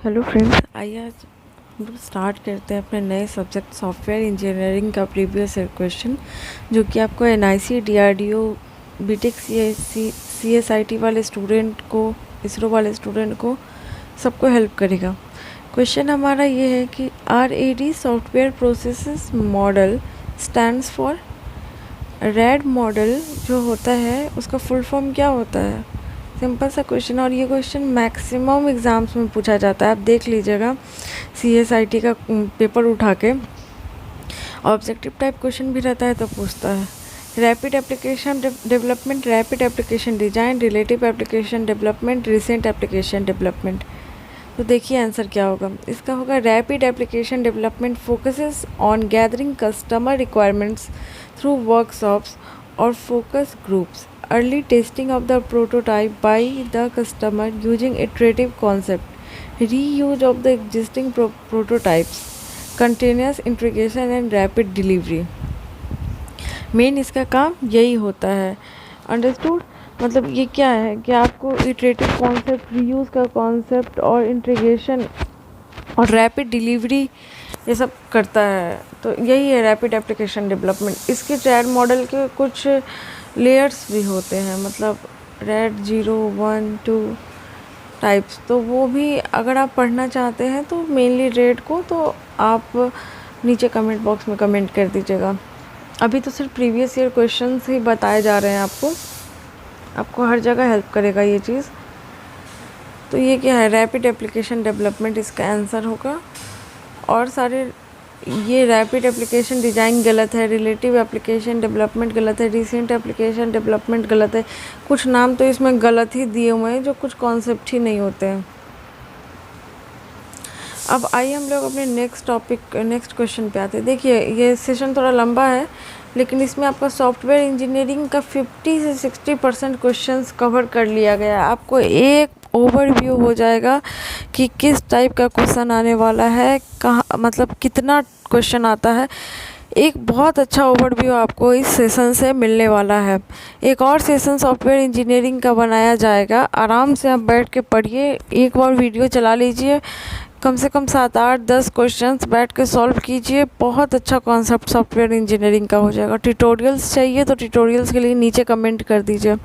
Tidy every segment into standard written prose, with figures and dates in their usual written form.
Hello friends, आइए आज हम लोग स्टार्ट करते हैं अपने नए सब्जेक्ट सॉफ्टवेयर इंजीनियरिंग का प्रीवियस ईयर क्वेश्चन, जो कि आपको एनआईसी, डीआरडीओ, बीटेक, सीएसआईटी वाले स्टूडेंट को, इसरो वाले स्टूडेंट को सबको हेल्प करेगा। क्वेश्चन हमारा ये है कि RAD software processes model stands for. Red model जो होता है उसका फुल फॉर्म क्या होता है? सिंपल सा क्वेश्चन, और ये क्वेश्चन मैक्सिमम एग्ज़ाम्स में पूछा जाता है। आप देख लीजिएगा सीएसआईटी का पेपर उठा के, ऑब्जेक्टिव टाइप क्वेश्चन भी रहता है तो पूछता है। Rapid application development, rapid application design, relative application development, recent application development. तो देखिए आंसर क्या होगा। इसका होगा rapid application development focuses on gathering customer requirements through workshops or focus groups, early testing of the prototype by the customer using iterative concept, reuse of the existing prototypes, continuous integration and rapid delivery। Main इसका काम यही होता है। Understood? मतलब ये क्या है कि आपको इटरेटिव कॉन्सेप्ट, रीयूज़ का कॉन्सेप्ट और इंटीग्रेशन और रैपिड डिलीवरी ये सब करता है। तो यही है रैपिड एप्लीकेशन डेवलपमेंट। इसके रैड मॉडल के कुछ लेयर्स भी होते हैं, मतलब रैड 0, 1, 2 टाइप्स। तो वो भी अगर आप पढ़ना चाहते हैं तो मेनली रेड को तो आप नीचे कमेंट बॉक्स में कमेंट कर दीजिएगा। अभी तो सिर्फ प्रीवियस ईयर क्वेश्चंस ही बताए जा रहे हैं आपको हर जगह हेल्प करेगा ये चीज़। तो ये क्या है? रैपिड एप्लीकेशन डेवलपमेंट इसका आंसर होगा। और सारे ये रैपिड एप्लीकेशन डिज़ाइन गलत है, रिलेटिव एप्लीकेशन डेवलपमेंट गलत है, रिसेंट एप्लीकेशन डेवलपमेंट गलत है। कुछ नाम तो इसमें गलत ही दिए हुए हैं जो कुछ कॉन्सेप्ट ही नहीं होते हैं। अब आइए हम लोग अपने नेक्स्ट क्वेश्चन पे आते हैं। देखिए ये सेशन थोड़ा लंबा है, लेकिन इसमें आपका सॉफ्टवेयर इंजीनियरिंग का 50 से 60% क्वेश्चंस कवर कर लिया गया है। आपको एक ओवरव्यू हो जाएगा कि किस टाइप का क्वेश्चन आने वाला है, कहाँ, मतलब कितना क्वेश्चन आता है। एक बहुत अच्छा ओवरव्यू आपको इस सेशन से मिलने वाला है। एक और सेशन सॉफ्टवेयर इंजीनियरिंग का बनाया जाएगा, आराम से आप बैठ के पढ़िए। एक बार वीडियो चला लीजिए, कम से कम 7, 8, 10 क्वेश्चंस बैठ के सॉल्व कीजिए। बहुत अच्छा कॉन्सेप्ट सॉफ्टवेयर इंजीनियरिंग का हो जाएगा। ट्यूटोरियल्स चाहिए तो ट्यूटोरियल्स के लिए नीचे कमेंट कर दीजिए।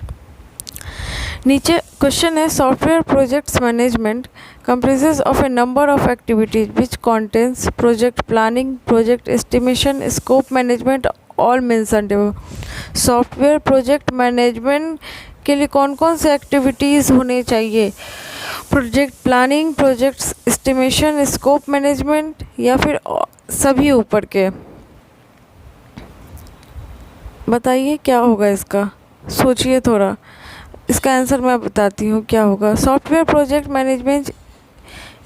नीचे क्वेश्चन है, software projects management comprises of a number of activities which contains project planning, project estimation, scope management, all mentioned above। Software project management के लिए कौन कौन से एक्टिविटीज़ होने चाहिए? Project planning, project estimation, scope management, या फिर सभी ऊपर के? बताइए क्या होगा इसका, सोचिए थोड़ा। इसका आंसर मैं बताती हूँ क्या होगा। Software project management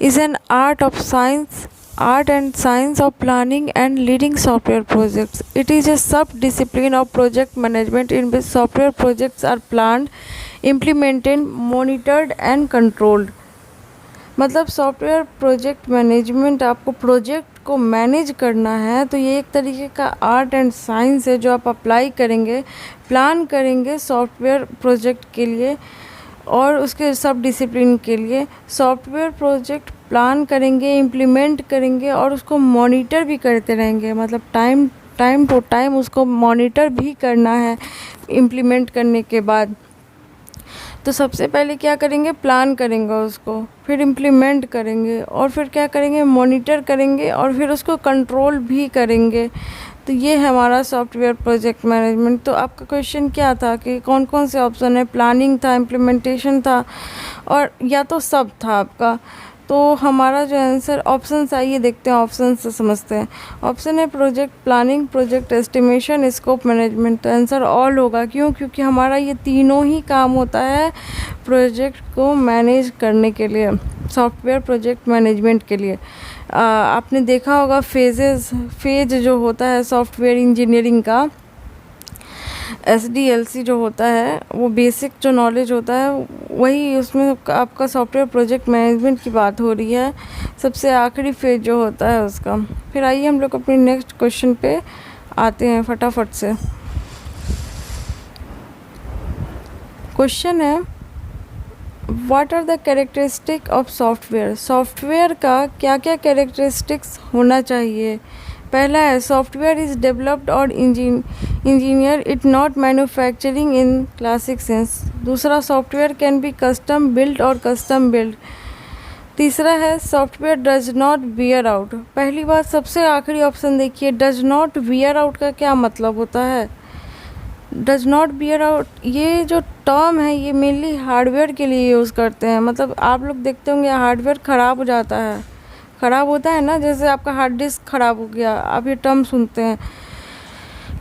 is an art and science of planning and leading software projects. It is a sub-discipline of project management in which software projects are planned, implemented, monitored and controlled। मतलब software project management, आपको project को manage करना है तो ये एक तरीके का आर्ट एंड साइंस है जो आप अप्लाई करेंगे, प्लान करेंगे सॉफ्टवेयर प्रोजेक्ट के लिए और उसके सब डिसिप्लिन के लिए। सॉफ्टवेयर प्रोजेक्ट प्लान करेंगे, इम्प्लीमेंट करेंगे और उसको मॉनिटर भी करते रहेंगे, मतलब टाइम टू टाइम उसको मॉनिटर भी करना है इम्प्लीमेंट करने के बाद। तो सबसे पहले क्या करेंगे? प्लान करेंगे उसको, फिर इम्प्लीमेंट करेंगे और फिर क्या करेंगे? मॉनिटर करेंगे और फिर उसको कंट्रोल भी करेंगे। तो ये है हमारा सॉफ्टवेयर प्रोजेक्ट मैनेजमेंट। तो आपका क्वेश्चन क्या था कि कौन कौन से ऑप्शन है? प्लानिंग था, इम्प्लीमेंटेशन था और या तो सब था आपका। तो हमारा जो आंसर ऑप्शन आइए देखते हैं, ऑप्शन से समझते हैं। ऑप्शन है project planning, project estimation, scope management. तो आंसर ऑल होगा। क्यों? क्योंकि हमारा ये तीनों ही काम होता है प्रोजेक्ट को मैनेज करने के लिए, सॉफ्टवेयर प्रोजेक्ट मैनेजमेंट के लिए। आपने देखा होगा फेज जो होता है सॉफ्टवेयर इंजीनियरिंग का, SDLC जो होता है वो बेसिक जो नॉलेज होता है वही, उसमें आपका सॉफ्टवेयर प्रोजेक्ट मैनेजमेंट की बात हो रही है, सबसे आखिरी फेज जो होता है उसका। फिर आइए हम लोग अपने नेक्स्ट क्वेश्चन पे आते हैं फटाफट से। क्वेश्चन है what are the characteristic of software, software का क्या क्या कैरेक्टरिस्टिक्स होना चाहिए। पहला है software is developed or engineer it not manufacturing in classic sense. दूसरा software can be custom build or custom build. तीसरा है software does not wear out. पहली बात, सबसे आखिरी ऑप्शन देखिए, डज नॉट वियर आउट का क्या मतलब होता है। डज नॉट वियर आउट ये जो टर्म है ये मेनली हार्डवेयर के लिए यूज़ करते हैं। मतलब आप लोग देखते होंगे हार्डवेयर ख़राब हो जाता है, ख़राब होता है ना, जैसे आपका हार्ड डिस्क ख़राब हो गया, आप ये टर्म सुनते हैं।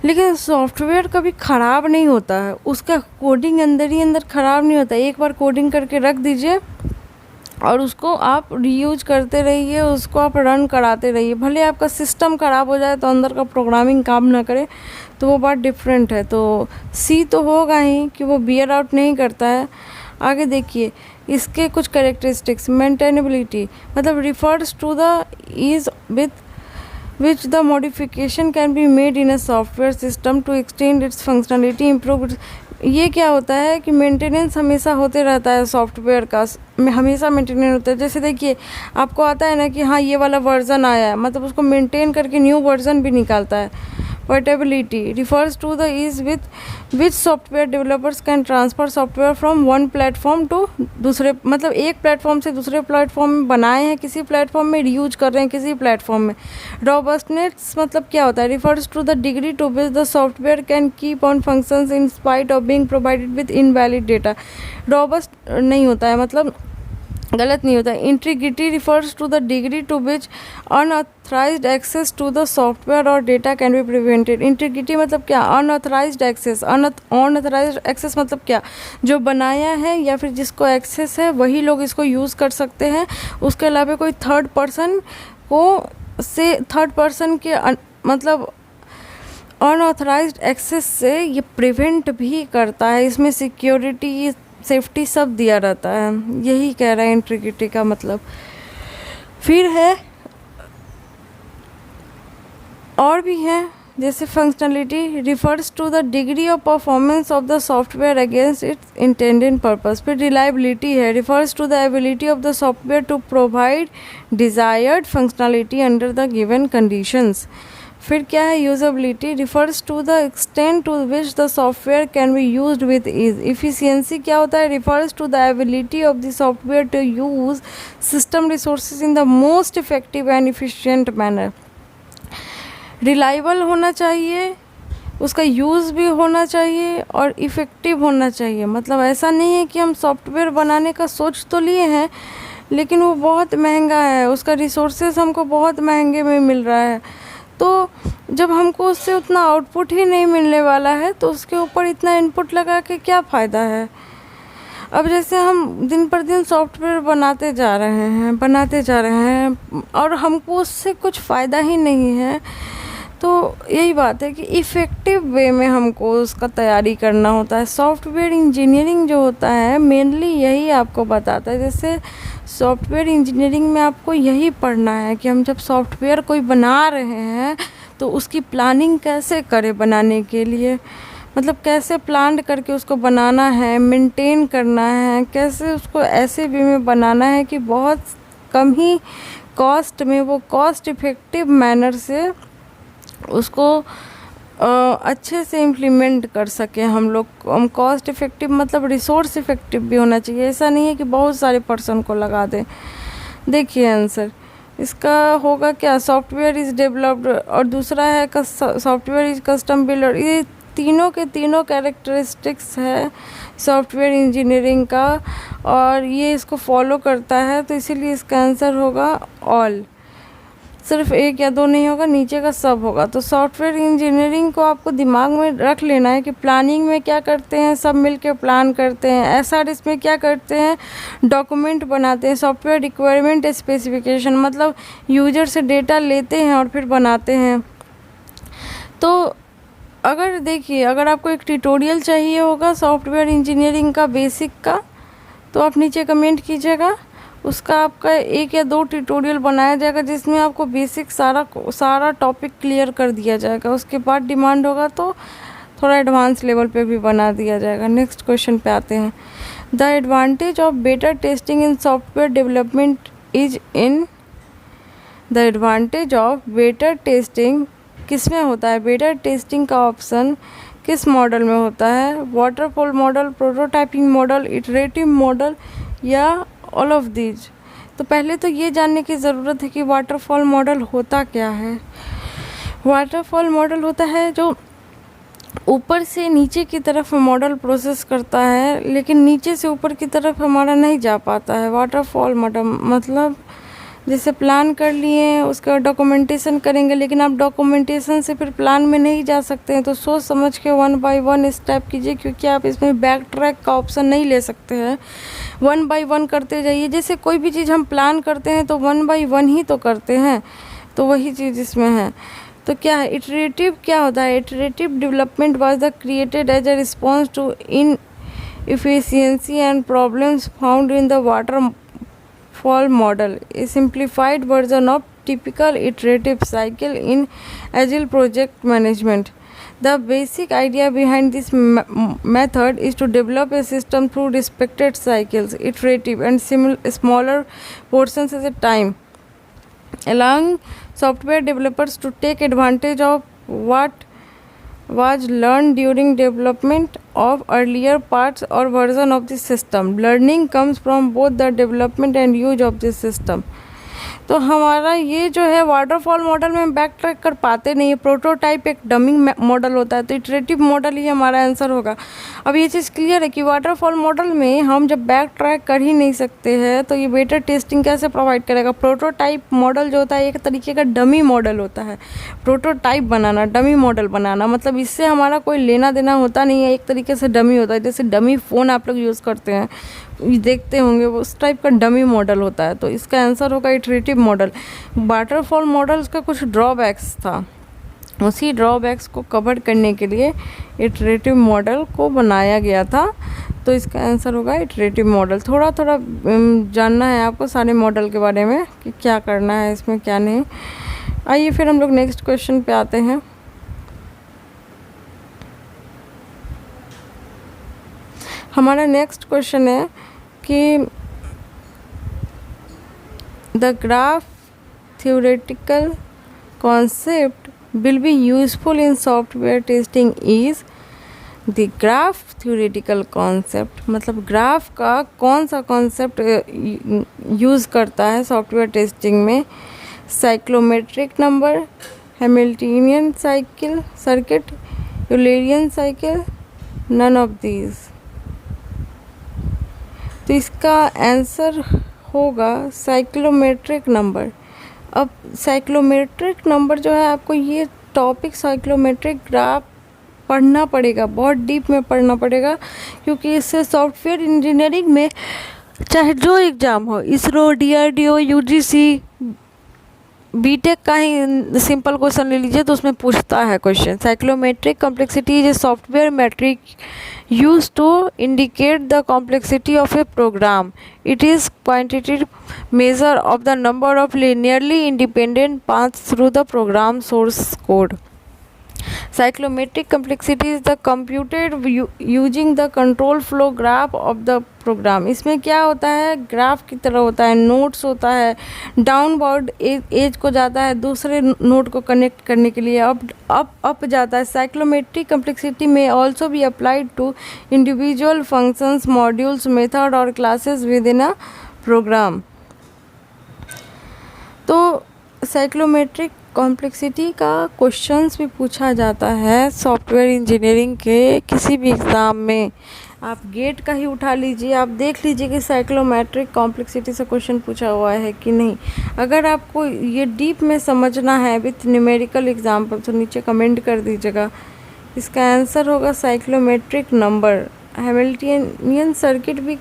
लेकिन सॉफ्टवेयर कभी ख़राब नहीं होता है, उसका कोडिंग अंदर ही अंदर ख़राब नहीं होता। एक बार कोडिंग करके रख दीजिए और उसको आप रीयूज करते रहिए, उसको आप रन कराते रहिए। भले आपका सिस्टम ख़राब हो जाए तो अंदर का प्रोग्रामिंग काम ना करे तो वो बात डिफरेंट है। तो सी तो होगा ही कि वो बियर आउट नहीं करता है। आगे देखिए इसके कुछ कैरेक्टरिस्टिक्स, मेंटेनेबिलिटी मतलब refers to the ease with which the modification can be made in a software system to extend its functionality, improve its। ये क्या होता है कि मेंटेनेंस हमेशा होते रहता है सॉफ्टवेयर का, हमेशा मेंटेनेंस होता है। जैसे देखिए आपको आता है ना कि हाँ ये वाला वर्जन आया है, मतलब उसको मेंटेन करके न्यू वर्जन भी निकालता है। Portability refers to the ease with which software developers can transfer software from one platform to दूसरे, मतलब एक प्लेटफॉर्म से दूसरे प्लेटफॉर्म में बनाए हैं, किसी प्लेटफॉर्म में रीयूज कर रहे हैं किसी प्लेटफॉर्म में। रॉबस्टनेस मतलब क्या होता है, refers to the degree to which the software can keep on functions in spite of being provided with invalid data। Robust नहीं होता है, मतलब गलत नहीं होता है। Integrity refers to the degree to which unauthorised access to the software or data can be prevented. Integrity मतलब क्या, अनऑथराइज्ड एक्सेस। अनऑथराइज्ड एक्सेस मतलब क्या, जो बनाया है या फिर जिसको एक्सेस है वही लोग इसको यूज़ कर सकते हैं, उसके अलावा कोई थर्ड पर्सन के मतलब अनऑथराइज्ड एक्सेस से ये प्रिवेंट भी करता है। इसमें सिक्योरिटी सेफ्टी सब दिया रहता है, यही कह रहा है इंटीग्रिटी का मतलब। फिर है और भी है, जैसे functionality refers to the degree of performance of the software against its intended purpose. फिर रिलायबिलिटी है, refers to the ability of the software to provide desired functionality under the given conditions. फिर क्या है, usability refers to the extent to which the software can be used with ease. Efficiency क्या होता है, refers to the ability of the software to use system resources in the most effective and efficient manner. Reliable होना चाहिए, उसका use भी होना चाहिए और इफ़ेक्टिव होना चाहिए। मतलब ऐसा नहीं है कि हम सॉफ्टवेयर बनाने का सोच तो लिए हैं लेकिन वो बहुत महंगा है, उसका रिसोर्सेज हमको बहुत महंगे में मिल रहा है, तो जब हमको उससे उतना आउटपुट ही नहीं मिलने वाला है तो उसके ऊपर इतना इनपुट लगा के क्या फ़ायदा है। अब जैसे हम दिन पर दिन सॉफ्टवेयर बनाते जा रहे हैं और हमको उससे कुछ फ़ायदा ही नहीं है, तो यही बात है कि इफ़ेक्टिव वे में हमको उसका तैयारी करना होता है। सॉफ्टवेयर इंजीनियरिंग जो होता है मेनली यही आपको बताता है। जैसे सॉफ्टवेयर इंजीनियरिंग में आपको यही पढ़ना है कि हम जब सॉफ्टवेयर कोई बना रहे हैं तो उसकी प्लानिंग कैसे करें बनाने के लिए, मतलब कैसे प्लान करके उसको बनाना है, मेंटेन करना है, कैसे उसको ऐसे वे में बनाना है कि बहुत कम ही कॉस्ट में वो कॉस्ट इफ़ेक्टिव मैनर से उसको अच्छे से इम्प्लीमेंट कर सकें हम लोग। हम कॉस्ट इफ़ेक्टिव मतलब रिसोर्स इफ़ेक्टिव भी होना चाहिए, ऐसा नहीं है कि बहुत सारे पर्सन को लगा दें। देखिए आंसर इसका होगा क्या, सॉफ्टवेयर इज़ डेवलप्ड और दूसरा है सॉफ्टवेयर इज़ कस्टम बिल्ड। ये तीनों के तीनों कैरेक्टरिस्टिक्स है सॉफ्टवेयर इंजीनियरिंग का और ये इसको फॉलो करता है, तो इसीलिए इसका आंसर होगा ऑल। सिर्फ एक या दो नहीं होगा, नीचे का सब होगा। तो सॉफ्टवेयर इंजीनियरिंग को आपको दिमाग में रख लेना है कि प्लानिंग में क्या करते हैं, सब मिलके प्लान करते हैं। एसआरएस में क्या करते हैं, डॉक्यूमेंट बनाते हैं। सॉफ्टवेयर रिक्वायरमेंट स्पेसिफिकेशन मतलब यूजर से डेटा लेते हैं और फिर बनाते हैं। तो अगर देखिए अगर आपको एक ट्यूटोरियल चाहिए होगा सॉफ्टवेयर इंजीनियरिंग का बेसिक का, तो आप नीचे कमेंट कीजिएगा, उसका आपका एक या दो ट्यूटोरियल बनाया जाएगा जिसमें आपको बेसिक सारा टॉपिक क्लियर कर दिया जाएगा। उसके बाद डिमांड होगा तो थोड़ा एडवांस लेवल पे भी बना दिया जाएगा। नेक्स्ट क्वेश्चन पे आते हैं। The advantage of better testing in software development is in the advantage of better testing किस में होता है? बेटर टेस्टिंग का ऑप्शन किस मॉडल में होता है? Waterfall model, prototyping model, iterative model या ऑल ऑफ दीज? तो पहले तो ये जानने की ज़रूरत है कि वाटरफॉल मॉडल होता क्या है। वाटरफॉल मॉडल होता है जो ऊपर से नीचे की तरफ मॉडल प्रोसेस करता है, लेकिन नीचे से ऊपर की तरफ हमारा नहीं जा पाता है। वाटरफॉल मॉडल मतलब जैसे प्लान कर लिए, उसका डॉक्यूमेंटेशन करेंगे, लेकिन आप डॉक्यूमेंटेशन से फिर प्लान में नहीं जा सकते हैं, तो सोच समझ के 1 बाय 1 स्टेप कीजिए, क्योंकि आप इसमें बैक ट्रैक का ऑप्शन नहीं ले सकते हैं। 1 बाय 1 करते जाइए। जैसे कोई भी चीज़ हम प्लान करते हैं तो 1 बाय 1 ही तो करते हैं, तो वही चीज़ इसमें है। तो क्या है इटरेटिव? क्या होता है iterative? Development was the created as a response to in efficiency and problems found in the waterfall model, a simplified version of typical iterative cycle in agile project management. The basic idea behind this method is to develop a system through respected cycles, iterative and smaller portions at a time, allowing software developers to take advantage of what was learned during development of earlier parts or version of the system. Learning comes from both the development and use of this system. तो हमारा ये जो है waterfall model में back track कर पाते नहीं है। प्रोटोटाइप एक डमिंग मॉडल होता है, तो इटरेटिव मॉडल ही हमारा आंसर होगा। अब ये चीज़ क्लियर है कि वाटरफॉल मॉडल में हम जब बैक ट्रैक कर ही नहीं सकते हैं, तो ये बेटर टेस्टिंग कैसे प्रोवाइड करेगा? प्रोटोटाइप मॉडल जो होता है एक तरीके का डमी मॉडल होता है। प्रोटोटाइप बनाना, डमी मॉडल बनाना, मतलब इससे हमारा कोई लेना देना होता नहीं है, एक तरीके से डमी होता है। जैसे डमी फ़ोन आप लोग यूज़ करते हैं, देखते होंगे, वो उस टाइप का डमी मॉडल होता है। तो इसका आंसर होगा इटरेटिव मॉडल। वाटरफॉल मॉडल का कुछ ड्रॉबैक्स था, उसी ड्रॉबैक्स को कवर करने के लिए इटरेटिव मॉडल को बनाया गया था। तो इसका आंसर होगा इटरेटिव मॉडल। थोड़ा थोड़ा जानना है आपको सारे मॉडल के बारे में कि क्या करना है इसमें क्या नहीं। आइए फिर हम लोग नेक्स्ट क्वेश्चन पे आते हैं। हमारा नेक्स्ट क्वेश्चन है कि the graph theoretical concept will be useful in software testing is the graph theoretical concept, मतलब ग्राफ का कौन सा कॉन्सेप्ट यूज़ करता है सॉफ्टवेयर टेस्टिंग में? Cyclometric number, Hamiltonian cycle circuit, Eulerian cycle, none of these. तो इसका आंसर होगा साइक्लोमेट्रिक नंबर। अब साइक्लोमेट्रिक नंबर जो है, आपको ये टॉपिक साइक्लोमेट्रिक ग्राफ पढ़ना पड़ेगा, बहुत डीप में पढ़ना पड़ेगा, क्योंकि इससे सॉफ्टवेयर इंजीनियरिंग में चाहे जो एग्ज़ाम हो, इसरो, DRDO, UGC, बीटेक का ही सिंपल क्वेश्चन ले लीजिए तो उसमें पूछता है question. Cyclometric complexity is a software metric used to indicate the complexity of a program. It is quantitative measure of the number of linearly independent paths through the program source code. Cyclometric complexity is the computed using the control flow graph of the program. इसमें क्या होता है? Graph की तरह होता है, notes होता है, डाउनवर्ड एज को जाता है दूसरे नोड को कनेक्ट करने के लिए, अप जाता है। साइक्लोमेट्रिक कम्प्लेक्सिटी में also be applied to individual functions, modules, method or classes within a program. तो साइक्लोमेट्रिक कॉम्प्लेक्सिटी का क्वेश्चंस भी पूछा जाता है सॉफ्टवेयर इंजीनियरिंग के किसी भी एग्ज़ाम में। आप गेट का ही उठा लीजिए, आप देख लीजिए कि साइक्लोमेट्रिक कॉम्प्लेक्सिटी से क्वेश्चन पूछा हुआ है कि नहीं। अगर आपको ये डीप में समझना है विथ न्यूमेरिकल एग्जाम्पल तो नीचे कमेंट कर दीजिएगा। इसका आंसर होगा साइक्लोमेट्रिक नंबर। हैमिल्टनियन सर्किट भी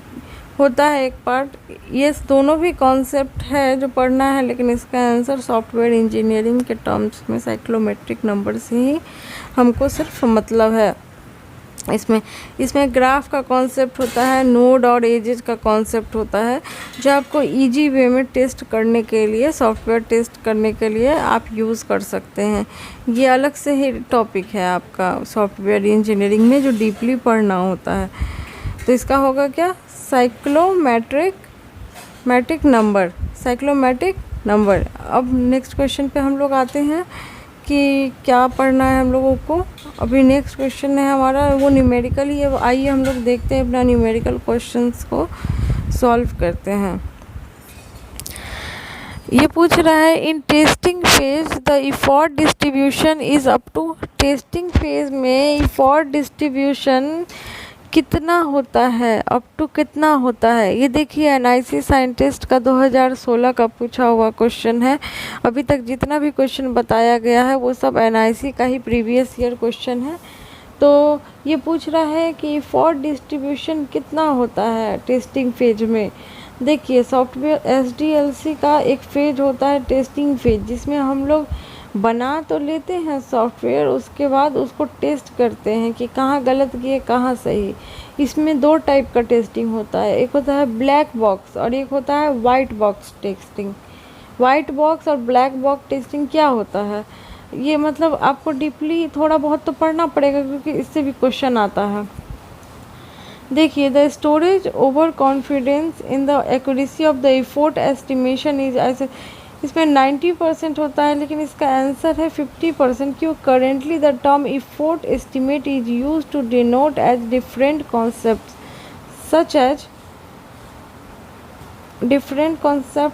होता है एक पार्ट। ये दोनों भी कॉन्सेप्ट है जो पढ़ना है, लेकिन इसका आंसर सॉफ्टवेयर इंजीनियरिंग के टर्म्स में साइक्लोमेट्रिक नंबर से ही हमको सिर्फ मतलब है। इसमें ग्राफ का कॉन्सेप्ट होता है, नोड और एजेस का कॉन्सेप्ट होता है, जो आपको इजी वे में टेस्ट करने के लिए, सॉफ्टवेयर टेस्ट करने के लिए आप यूज़ कर सकते हैं। ये अलग से ही टॉपिक है आपका सॉफ्टवेयर इंजीनियरिंग में जो डीपली पढ़ना होता है। तो तो इसका होगा क्या, मैट्रिक नंबर, साइक्लोमेट्रिक नंबर। अब नेक्स्ट क्वेश्चन पे हम लोग आते हैं कि क्या पढ़ना है हम लोगों को। अभी नेक्स्ट क्वेश्चन है हमारा वो न्यूमेरिकल ही है। आइए हम लोग देखते हैं अपना न्यूमेरिकल क्वेश्चंस को सॉल्व करते हैं। ये पूछ रहा है in testing phase the effort distribution is up to. Testing phase में इफोर्ट डिस्ट्रीब्यूशन कितना होता है, अप टू कितना होता है। ये देखिए एनआईसी साइंटिस्ट का 2016 का पूछा हुआ क्वेश्चन है। अभी तक जितना भी क्वेश्चन बताया गया है वो सब एनआईसी का ही प्रीवियस ईयर क्वेश्चन है। तो ये पूछ रहा है कि इफोर्ट डिस्ट्रीब्यूशन कितना होता है टेस्टिंग फेज में। देखिए सॉफ्टवेयर एसडीएलसी का एक फेज होता है टेस्टिंग फेज, जिसमें हम लोग बना तो लेते हैं सॉफ्टवेयर, उसके बाद उसको टेस्ट करते हैं कि कहाँ गलत किए कहाँ सही। इसमें दो टाइप का टेस्टिंग होता है, एक होता है ब्लैक बॉक्स और एक होता है white box testing. White box और ब्लैक बॉक्स टेस्टिंग क्या होता है, ये मतलब आपको डीपली थोड़ा बहुत तो पढ़ना पड़ेगा क्योंकि इससे भी क्वेश्चन आता है। देखिए the storage over confidence in the accuracy of the effort estimation is ऐसे, इसमें 90% होता है लेकिन इसका आंसर है 50%। क्यों, currently the term effort estimate is use to denote as different concept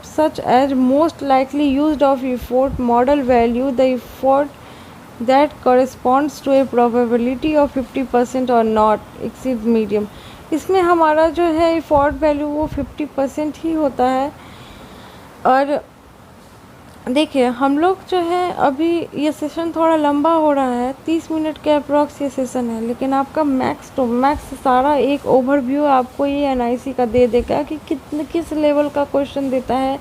such as most likely used of effort model value the effort that corresponds to a probability of 50% or not exceed medium। इसमें हमारा जो है effort value वो 50% ही होता है। और देखिए हम लोग जो है अभी ये सेशन थोड़ा लंबा हो रहा है, 30 मिनट के अप्रॉक्स ये सेशन है, लेकिन आपका मैक्स टू मैक्स सारा एक ओवरव्यू आपको ये एनआईसी का दे देगा कि किस लेवल का क्वेश्चन देता है।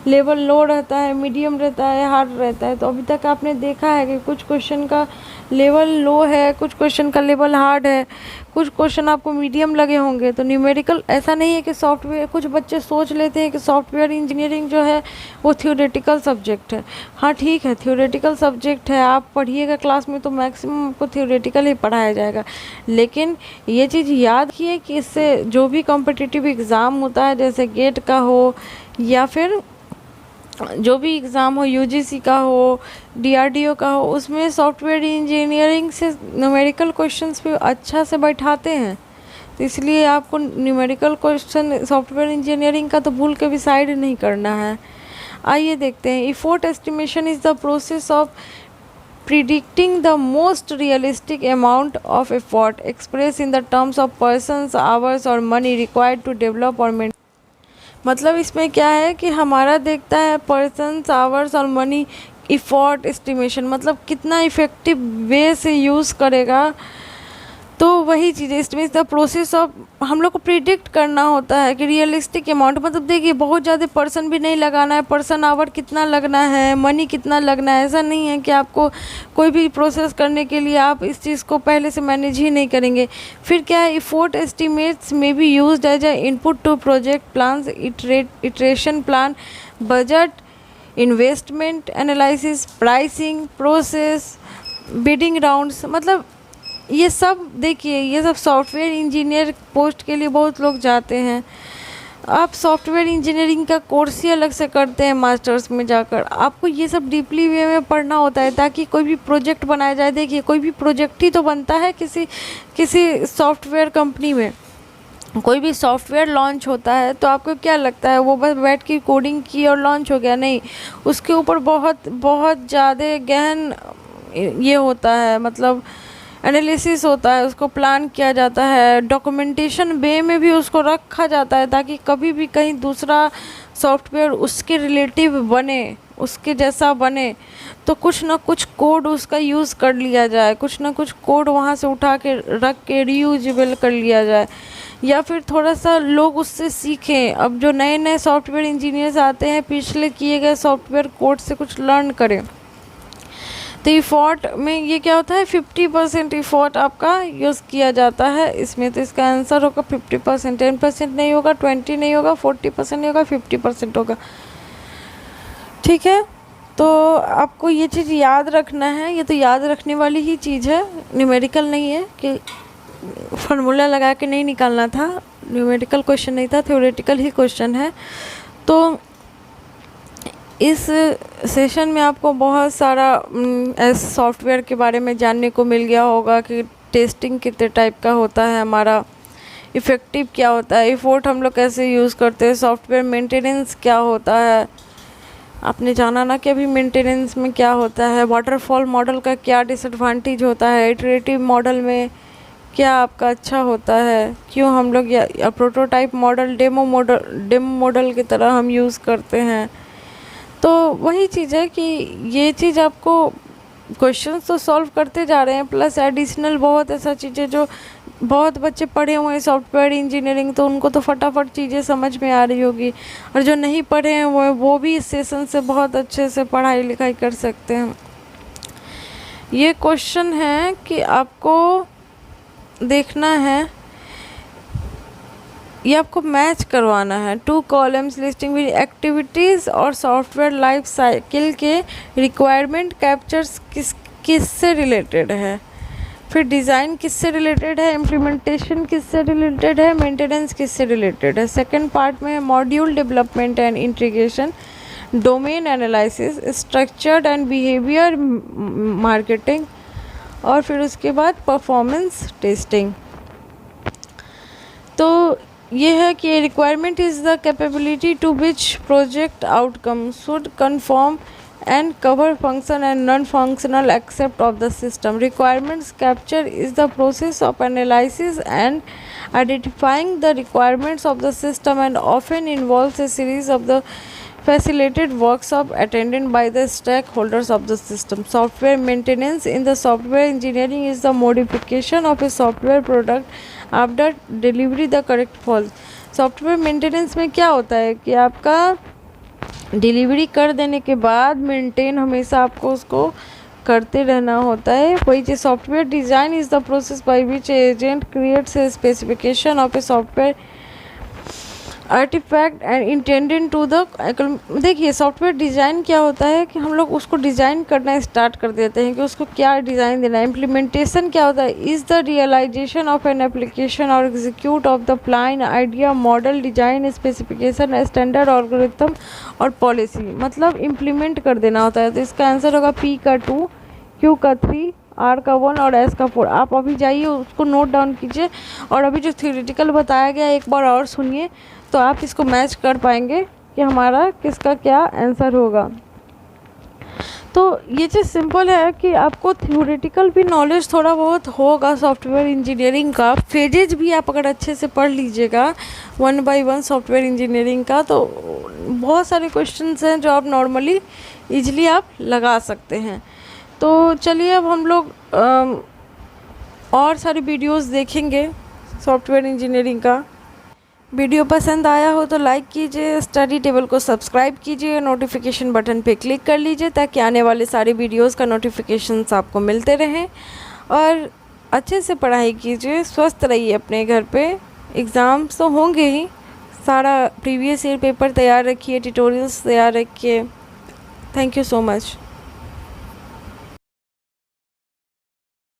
लेवल लो रहता है, मीडियम रहता है, हार्ड रहता है। तो अभी तक आपने देखा है कि कुछ क्वेश्चन का लेवल लो है, कुछ क्वेश्चन का लेवल हार्ड है, कुछ क्वेश्चन आपको मीडियम लगे होंगे। तो न्यूमेरिकल ऐसा नहीं है कि सॉफ्टवेयर, कुछ बच्चे सोच लेते हैं कि सॉफ्टवेयर इंजीनियरिंग जो है वो थ्योरेटिकल सब्जेक्ट है। हाँ ठीक है, थ्योरेटिकल सब्जेक्ट है, आप पढ़िएगा क्लास में तो मैक्सिमम आपको थ्योरेटिकल ही पढ़ाया जाएगा। लेकिन ये चीज़ याद रखिए कि इससे जो भी कॉम्पिटिटिव एग्ज़ाम होता है, जैसे गेट का हो या फिर जो भी एग्ज़ाम हो, यूजीसी का हो, डीआरडीओ का हो, उसमें सॉफ्टवेयर इंजीनियरिंग से न्यूमेरिकल क्वेश्चंस भी अच्छा से बैठाते हैं। तो इसलिए आपको न्यूमेरिकल क्वेश्चन सॉफ्टवेयर इंजीनियरिंग का तो भूल के भी साइड नहीं करना है। आइए देखते हैं। Effort estimation is the process of predicting the most realistic amount of effort expressed in the terms of persons, hours or money required to develop or maintain। मतलब इसमें क्या है कि हमारा देखता है पर्सन्स, आवर्स और मनी। इफोर्ट एस्टिमेशन मतलब कितना इफ़ेक्टिव वे से यूज़ करेगा, तो वही चीज़ इसमें द प्रोसेस ऑफ हम लोग को प्रिडिक्ट करना होता है कि रियलिस्टिक अमाउंट। मतलब देखिए बहुत ज़्यादा पर्सन भी नहीं लगाना है, पर्सन आवर कितना लगना है, मनी कितना लगना है। ऐसा नहीं है कि आपको कोई भी प्रोसेस करने के लिए आप इस चीज़ को पहले से मैनेज ही नहीं करेंगे। फिर क्या है, एफोर्ट एस्टिमेट्स में be used as a input to project plans, iteration plan, budget, investment analysis, pricing, process, bidding rounds. मतलब ये सब देखिए, ये सब सॉफ्टवेयर इंजीनियर पोस्ट के लिए बहुत लोग जाते हैं। आप सॉफ्टवेयर इंजीनियरिंग का कोर्स ही अलग से करते हैं मास्टर्स में जाकर। आपको ये सब डीपली वे में पढ़ना होता है ताकि कोई भी प्रोजेक्ट बनाया जाए। देखिए कोई भी प्रोजेक्ट ही तो बनता है किसी सॉफ्टवेयर कंपनी में। कोई भी सॉफ्टवेयर लॉन्च होता है तो आपको क्या लगता है वो बस बैठ के कोडिंग की और लॉन्च हो गया? नहीं, उसके ऊपर बहुत बहुत ज़्यादा गहन ये होता है, मतलब एनालिसिस होता है, उसको प्लान किया जाता है, डॉक्यूमेंटेशन वे में भी उसको रखा जाता है ताकि कभी भी कहीं दूसरा सॉफ्टवेयर उसके रिलेटिव बने, उसके जैसा बने, तो कुछ ना कुछ कोड उसका यूज़ कर लिया जाए, कुछ ना कुछ कोड वहाँ से उठा के रख के रीयूजेबल कर लिया जाए, या फिर थोड़ा सा लोग उससे सीखें। अब जो नए नए सॉफ्टवेयर इंजीनियर्स आते हैं, पिछले किए गए सॉफ्टवेयर कोड से कुछ लर्न करें। तो इफोर्ट में ये क्या होता है, 50% इफोर्ट आपका यूज़ किया जाता है इसमें। तो इसका आंसर होगा 50%। 10% नहीं होगा, 20 नहीं होगा, 40% नहीं होगा, 50% होगा। ठीक है, तो आपको ये चीज़ याद रखना है। ये तो याद रखने वाली ही चीज़ है, न्यूमेरिकल नहीं है कि फार्मूला लगा के नहीं निकालना था, न्यूमेरिकल क्वेश्चन नहीं था, थ्योरेटिकल ही क्वेश्चन है। तो इस सेशन में आपको बहुत सारा सॉफ्टवेयर के बारे में जानने को मिल गया होगा कि टेस्टिंग कितने टाइप का होता है, हमारा इफ़ेक्टिव क्या होता है, एफोर्ट हम लोग कैसे यूज़ करते हैं, सॉफ्टवेयर मेंटेनेंस क्या होता है, आपने जाना ना कि अभी मेंटेनेंस में क्या होता है, वाटरफॉल मॉडल का क्या डिसएडवांटेज होता है, इटरेटिव मॉडल में क्या आपका अच्छा होता है, क्यों हम लोग या प्रोटोटाइप मॉडल डेमो मॉडल की तरह हम यूज़ करते हैं। तो वही चीज़ है कि ये चीज़ आपको क्वेश्चंस तो सॉल्व करते जा रहे हैं, प्लस एडिशनल बहुत ऐसा चीज़ें जो बहुत बच्चे पढ़े हुए हैं सॉफ्टवेयर इंजीनियरिंग, तो उनको तो फटाफट चीज़ें समझ में आ रही होगी, और जो नहीं पढ़े हैं वो भी इस सेशन से बहुत अच्छे से पढ़ाई लिखाई कर सकते हैं। ये क्वेश्चन है कि आपको देखना है, ये आपको मैच करवाना है 2 कॉलम्स लिस्टिंग विद एक्टिविटीज़ और सॉफ्टवेयर लाइफ साइकिल के रिक्वायरमेंट कैप्चर्स किससे रिलेटेड है, फिर डिज़ाइन किससे रिलेटेड है, इम्प्लीमेंटेशन किससे रिलेटेड है, मेंटेनेंस किससे रिलेटेड है। सेकंड पार्ट में है module development and integration, domain analysis, structured and behaviour marketing, और फिर उसके बाद परफॉर्मेंस टेस्टिंग। तो ये है कि requirement is the capability to which project outcome should confirm and cover function and non-functional aspect of the system. Requirements capture is the process of analysis and identifying the requirements of the system and often involves a series of the facilitated workshops attended by the stakeholders of the system. Software maintenance in the software engineering is the modification of a software product after delivery the correct fault. Software maintenance में क्या होता है कि आपका delivery कर देने के बाद मेंटेन हमेशा आपको उसको करते रहना होता है। वही चीज़ software design is the process by which agent creates a specification of a software artefact and intended to the. देखिए सॉफ्टवेयर डिज़ाइन क्या होता है कि हम लोग उसको डिज़ाइन करना स्टार्ट कर देते हैं कि उसको क्या डिज़ाइन देना है। इम्प्लीमेंटेशन क्या होता है, is the realisation of an application or execute of the plan idea model design specification standard algorithm or policy, मतलब इम्प्लीमेंट कर देना होता है। तो इसका आंसर होगा P का 2, Q का 3, R का 1 और S का 4। आप अभी जाइए उसको नोट डाउन कीजिए, और अभी जो थ्योरेटिकल बताया गया एक बार और सुनिए, तो आप इसको मैच कर पाएंगे कि हमारा किसका क्या आंसर होगा। तो ये चीज़ सिंपल है कि आपको थ्योरेटिकल भी नॉलेज थोड़ा बहुत होगा सॉफ्टवेयर इंजीनियरिंग का। फेजेज भी आप अगर अच्छे से पढ़ लीजिएगा 1 बाय 1 सॉफ्टवेयर इंजीनियरिंग का, तो बहुत सारे क्वेश्चंस हैं जो आप नॉर्मली इजीली आप लगा सकते हैं। तो चलिए अब हम लोग और सारी वीडियोस देखेंगे सॉफ्टवेयर इंजीनियरिंग का। वीडियो पसंद आया हो तो लाइक कीजिए, स्टडी टेबल को सब्सक्राइब कीजिए, नोटिफिकेशन बटन पे क्लिक कर लीजिए ताकि आने वाले सारे वीडियोस का नोटिफिकेशंस आपको मिलते रहें। और अच्छे से पढ़ाई कीजिए, स्वस्थ रहिए अपने घर पे। एग्ज़ाम्स तो होंगे ही, सारा प्रीवियस ईयर पेपर तैयार रखिए, ट्यूटोरियल्स तैयार रखिए। Thank you so much.